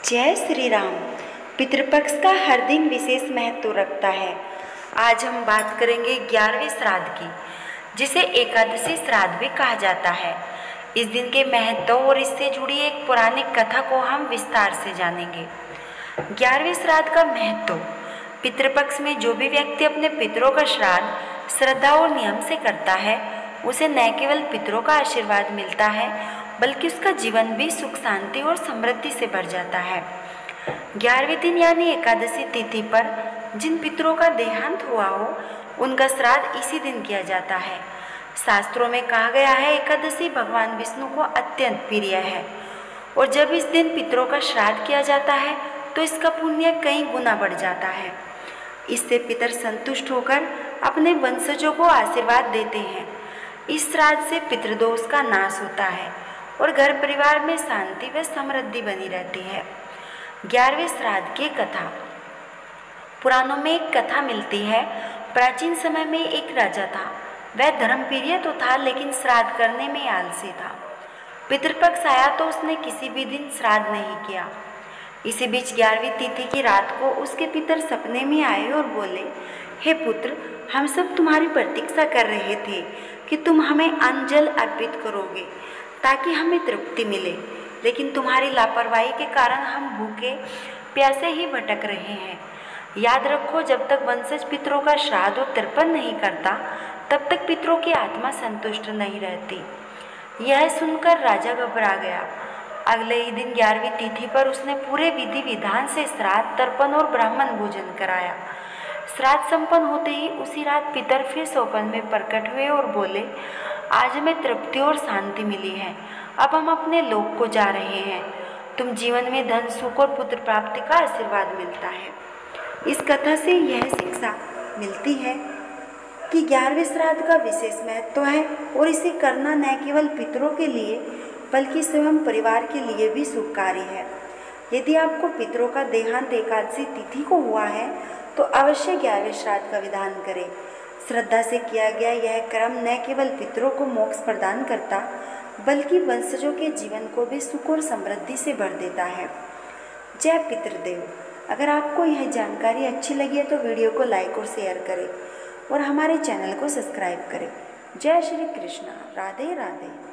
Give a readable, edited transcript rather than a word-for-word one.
जय श्री राम। पितृपक्ष का हर दिन विशेष महत्व रखता है। आज हम बात करेंगे 11वें श्राद्ध की, जिसे एकादशी श्राद्ध भी कहा जाता है। इस दिन के महत्व और इससे जुड़ी एक पौराणिक कथा को हम विस्तार से जानेंगे। 11वें श्राद्ध का महत्व। पितृपक्ष में जो भी व्यक्ति अपने पितरों का श्राद्ध श्रद्धा और नियम से करता है, उसे न केवल पितरों का आशीर्वाद मिलता है, बल्कि उसका जीवन भी सुख शांति और समृद्धि से भर जाता है। 11वें दिन यानी एकादशी तिथि पर जिन पितरों का देहांत हुआ हो, उनका श्राद्ध इसी दिन किया जाता है। शास्त्रों में कहा गया है, एकादशी भगवान विष्णु को अत्यंत प्रिय है और जब इस दिन पितरों का श्राद्ध किया जाता है तो इसका पुण्य कई गुना बढ़ जाता है। इससे पितर संतुष्ट होकर अपने वंशजों को आशीर्वाद देते हैं। इस श्राद्ध से पितृदोष का नाश होता है और घर परिवार में शांति व समृद्धि बनी रहती है। 11वें श्राद्ध की कथा। पुराणों में एक कथा मिलती है। प्राचीन समय में एक राजा था। वह धर्मप्रिय तो था, लेकिन श्राद्ध करने में आलसी था। पितृपक्ष आया तो उसने किसी भी दिन श्राद्ध नहीं किया। इसी बीच 11वीं तिथि की रात को उसके पितर सपने में आए और बोले, हे पुत्र, हम सब तुम्हारी प्रतीक्षा कर रहे थे कि तुम हमें अन्न जल अर्पित करोगे ताकि हमें तृप्ति मिले, लेकिन तुम्हारी लापरवाही के कारण हम भूखे प्यासे ही भटक रहे हैं। याद रखो, जब तक वंशज पितरों का श्राद्ध और तर्पण नहीं करता, तब तक पितरों की आत्मा संतुष्ट नहीं रहती। यह सुनकर राजा घबरा गया। अगले ही दिन 11वीं तिथि पर उसने पूरे विधि विधान से श्राद्ध, तर्पण और ब्राह्मण भोजन कराया। श्राद्ध संपन्न होते ही उसी रात पितर फिर स्वप्न में प्रकट हुए और बोले, आज हमें तृप्ति और शांति मिली है। अब हम अपने लोक को जा रहे हैं। तुम जीवन में धन सुख और पुत्र प्राप्ति का आशीर्वाद मिलता है। इस कथा से यह शिक्षा मिलती है कि 11वें श्राद्ध का विशेष महत्व है और इसे करना न केवल पितरों के लिए बल्कि स्वयं परिवार के लिए भी शुभकारी है। यदि आपको पितरों का देहांत एकादशी तिथि को हुआ है तो अवश्य 11वें श्राद्ध का विधान करें। श्रद्धा से किया गया यह कर्म न केवल पितरों को मोक्ष प्रदान करता, बल्कि वंशजों के जीवन को भी सुख और समृद्धि से भर देता है। जय पितृदेव। अगर आपको यह जानकारी अच्छी लगी है तो वीडियो को लाइक और शेयर करें और हमारे चैनल को सब्सक्राइब करें। जय श्री कृष्ण। राधे राधे।